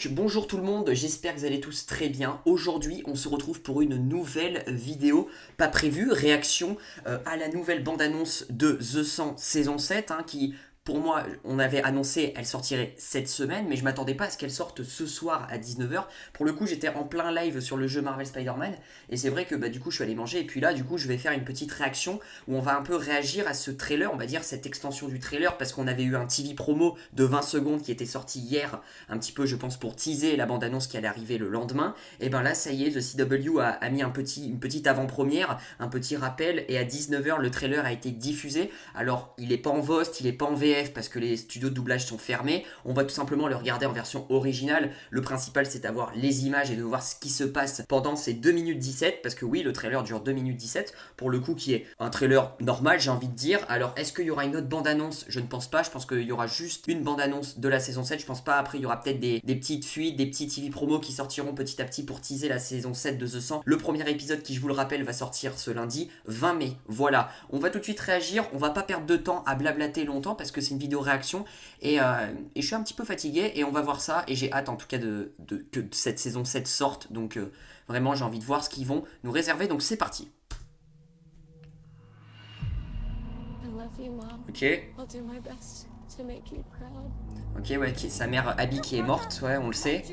Donc bonjour tout le monde, j'espère que vous allez tous très bien. Aujourd'hui on se retrouve pour une nouvelle vidéo, pas prévue, réaction à la nouvelle bande-annonce de The 100 saison 7 qui... Pour moi, on avait annoncé elle sortirait cette semaine, mais je m'attendais pas à ce qu'elle sorte ce soir à 19h. Pour le coup, j'étais en plein live sur le jeu Marvel Spider-Man, et c'est vrai que du coup, je suis allé manger, et puis là, du coup, je vais faire une petite réaction où on va un peu réagir à ce trailer, on va dire cette extension du trailer, parce qu'on avait eu un TV promo de 20 secondes qui était sorti hier, un petit peu, je pense, pour teaser la bande-annonce qui allait arriver le lendemain. Et ben là, ça y est, The CW a mis une petite avant-première, un petit rappel, et à 19h, le trailer a été diffusé. Alors, il est pas en VOST, il est pas en VF, parce que les studios de doublage sont fermés. On va tout simplement le regarder en version originale. Le principal, c'est d'avoir les images et de voir ce qui se passe pendant ces 2 minutes 17, parce que oui, le trailer dure 2 minutes 17, pour le coup, qui est un trailer normal, j'ai envie de dire. Alors, est-ce qu'il y aura une autre bande-annonce? Je ne pense pas. Je pense qu'il y aura juste une bande-annonce de la saison 7. Je pense pas. Après, il y aura peut-être des petites fuites, des petits TV promos qui sortiront petit à petit pour teaser la saison 7 de The 100. Le premier épisode, qui, je vous le rappelle, va sortir ce lundi 20 mai. Voilà. On va tout de suite réagir. On va pas perdre de temps à blablater longtemps, parce que c'est une vidéo réaction et je suis un petit peu fatigué et on va voir ça et j'ai hâte en tout cas que cette saison 7 sorte, donc vraiment j'ai envie de voir ce qu'ils vont nous réserver, donc c'est parti. Ok. Ok, ouais, sa mère Abby qui est morte, ouais, on le sait.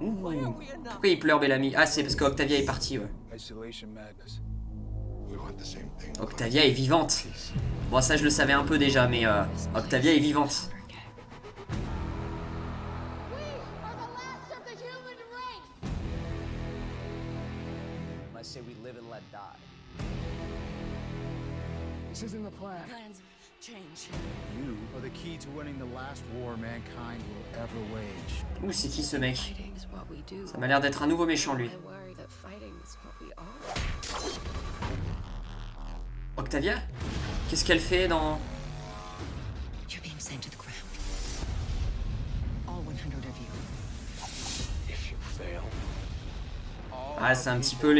Pourquoi il pleure, Bellamy? Ah, c'est parce qu'Octavia est partie, ouais. Octavia est vivante. Bon, ça je le savais un peu déjà, mais Octavia est vivante. This isn't the plan. Plans change. You are the key to winning the last war mankind will ever wage. Ouh, c'est qui ce mec? Ça m'a l'air d'être un nouveau méchant, lui. Octavia? Qu'est-ce qu'elle fait dans... Ah, c'est un petit peu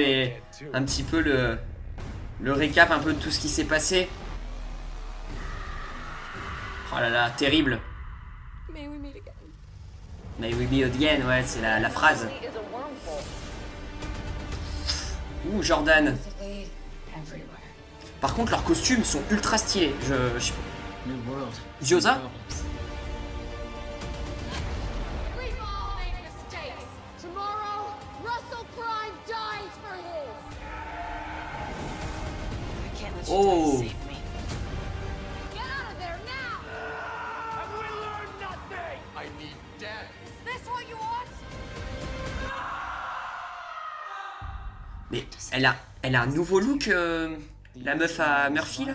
le récap un peu de tout ce qui s'est passé. Oh là là, terrible. May we meet again, ouais, c'est la phrase. Ouh, Jordan. Par contre, leurs costumes sont ultra stylés. Diosa? Oh! Mais elle a un nouveau look, la meuf à Murphy là?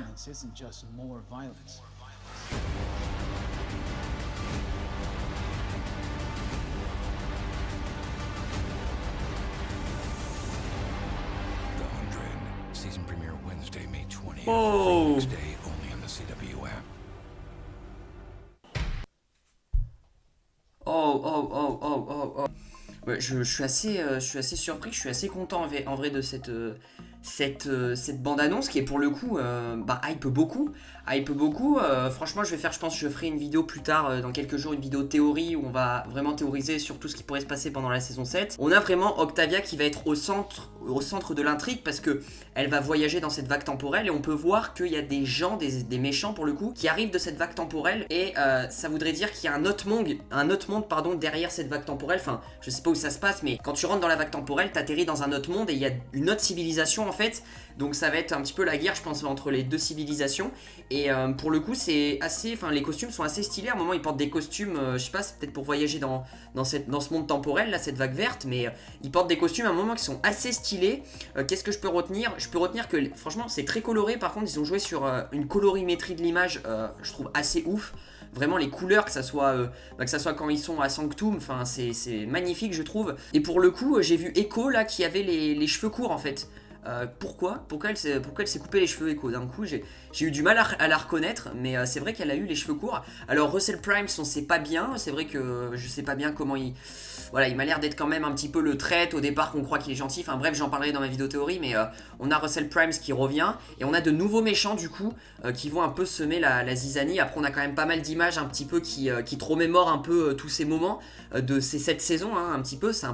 Oh! Oh. Ouais, je suis assez surpris, je suis assez content en vrai de cette bande-annonce qui est pour le coup hype beaucoup. Franchement, je pense que je ferai une vidéo plus tard, dans quelques jours, une vidéo théorie où on va vraiment théoriser sur tout ce qui pourrait se passer pendant la saison 7. On a vraiment Octavia qui va être au centre de l'intrigue parce que elle va voyager dans cette vague temporelle et on peut voir qu'il y a des gens, des méchants pour le coup, qui arrivent de cette vague temporelle et ça voudrait dire qu'il y a un autre monde derrière cette vague temporelle. Enfin, je sais pas où ça se passe, mais quand tu rentres dans la vague temporelle, t'atterris dans un autre monde et il y a une autre civilisation en fait. Donc ça va être un petit peu la guerre, je pense, entre les deux civilisations. Et pour le coup, c'est assez... Enfin, les costumes sont assez stylés. À un moment, ils portent des costumes, je sais pas, c'est peut-être pour voyager dans ce monde temporel, là, cette vague verte. Mais ils portent des costumes à un moment qui sont assez stylés. Qu'est-ce que je peux retenir? Je peux retenir que, franchement, c'est très coloré. Par contre, ils ont joué sur une colorimétrie de l'image, je trouve, assez ouf. Vraiment les couleurs, que ça soit quand ils sont à Sanctum, enfin c'est magnifique je trouve. Et pour le coup j'ai vu Echo là qui avait les cheveux courts en fait. Pourquoi elle s'est coupé les cheveux, Echo? D'un coup, j'ai eu du mal à la reconnaître, mais c'est vrai qu'elle a eu les cheveux courts. Alors Russell Primes, on sait pas bien, c'est vrai que je sais pas bien comment il... Voilà, il m'a l'air d'être quand même un petit peu le traître au départ qu'on croit qu'il est gentil. Enfin bref, j'en parlerai dans ma vidéo théorie, mais on a Russell Primes qui revient et on a de nouveaux méchants du coup qui vont un peu semer la zizanie. Après, on a quand même pas mal d'images un petit peu qui te remémorent un peu tous ces moments de ces 7 saisons, hein, un petit peu. C'est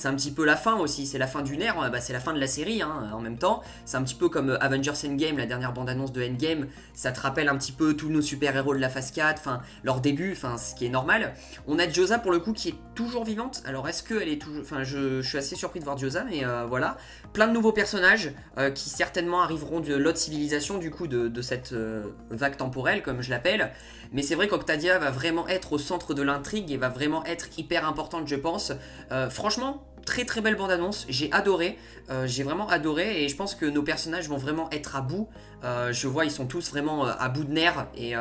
un petit peu la fin aussi, c'est la fin d'une ère, c'est la fin de la série hein, en même temps. C'est un petit peu comme Avengers Endgame, la dernière bande-annonce de Endgame. Ça te rappelle un petit peu tous nos super-héros de la phase 4, enfin leur début, enfin ce qui est normal. On a Diyoza pour le coup qui est toujours vivante. Alors est-ce qu'elle est toujours... Enfin je suis assez surpris de voir Diyoza, mais voilà. Plein de nouveaux personnages qui certainement arriveront de l'autre civilisation du coup de cette vague temporelle comme je l'appelle. Mais c'est vrai qu'Octavia va vraiment être au centre de l'intrigue et va vraiment être hyper importante je pense. Franchement, très très belle bande-annonce, j'ai adoré, j'ai vraiment adoré et je pense que nos personnages vont vraiment être à bout. Je vois ils sont tous vraiment à bout de nerfs et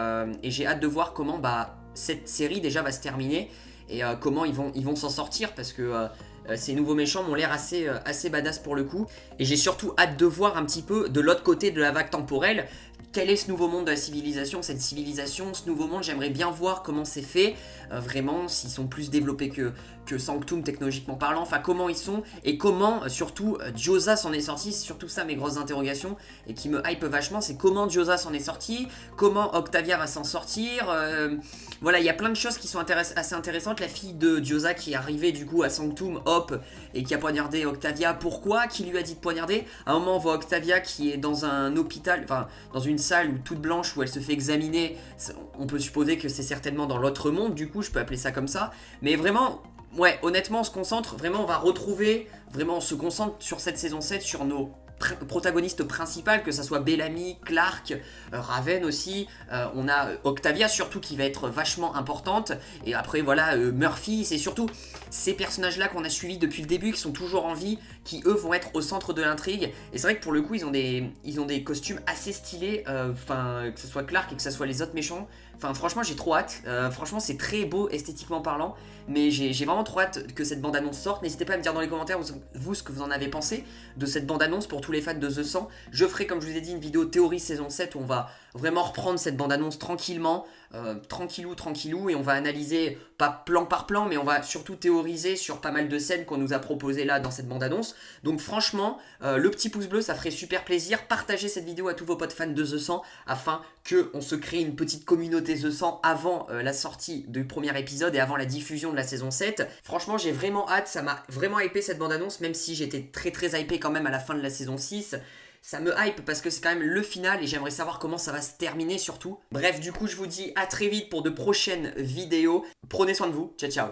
j'ai hâte de voir comment cette série déjà va se terminer et comment ils vont s'en sortir parce que ces nouveaux méchants m'ont l'air assez badass pour le coup. Et j'ai surtout hâte de voir un petit peu de l'autre côté de la vague temporelle quel est ce nouveau monde de la civilisation, cette civilisation, ce nouveau monde, j'aimerais bien voir comment c'est fait, vraiment, s'ils sont plus développés que Sanctum technologiquement parlant, enfin comment ils sont, et comment surtout Diyoza s'en est sorti, c'est surtout ça mes grosses interrogations, et qui me hype vachement, c'est comment Diyoza s'en est sorti, comment Octavia va s'en sortir, voilà, il y a plein de choses qui sont assez intéressantes, la fille de Diyoza qui est arrivée du coup à Sanctum, hop, et qui a poignardé Octavia, pourquoi, qui lui a dit de poignarder, à un moment on voit Octavia qui est dans un hôpital, enfin dans une salle toute blanche où elle se fait examiner, on peut supposer que c'est certainement dans l'autre monde du coup, je peux appeler ça comme ça, mais vraiment, ouais, honnêtement on se concentre, vraiment on va retrouver, vraiment on se concentre sur cette saison 7, sur nos protagonistes principales, que ça soit Bellamy, Clark, Raven aussi, on a Octavia surtout qui va être vachement importante, et après voilà Murphy, c'est surtout ces personnages là qu'on a suivis depuis le début, qui sont toujours en vie, qui eux vont être au centre de l'intrigue, et c'est vrai que pour le coup ils ont des costumes assez stylés, enfin que ce soit Clark et que ce soit les autres méchants, enfin franchement j'ai trop hâte, franchement c'est très beau esthétiquement parlant, mais j'ai vraiment trop hâte que cette bande annonce sorte. N'hésitez pas à me dire dans les commentaires vous ce que vous en avez pensé de cette bande annonce pour tous les fans de The 100. Je ferai comme je vous ai dit une vidéo théorie saison 7 où on va vraiment reprendre cette bande annonce tranquillement, tranquillou, et on va analyser pas plan par plan, mais on va surtout théoriser sur pas mal de scènes qu'on nous a proposées là dans cette bande annonce. Donc franchement, le petit pouce bleu ça ferait super plaisir, partagez cette vidéo à tous vos potes fans de The 100 afin qu'on se crée une petite communauté The 100 avant la sortie du premier épisode et avant la diffusion de la saison 7. Franchement j'ai vraiment hâte, ça m'a vraiment hypé cette bande annonce, même si j'étais très très hypé quand même à la fin de la saison 6. Ça me hype parce que c'est quand même le final et j'aimerais savoir comment ça va se terminer surtout. Bref, du coup, je vous dis à très vite pour de prochaines vidéos. Prenez soin de vous. Ciao, ciao.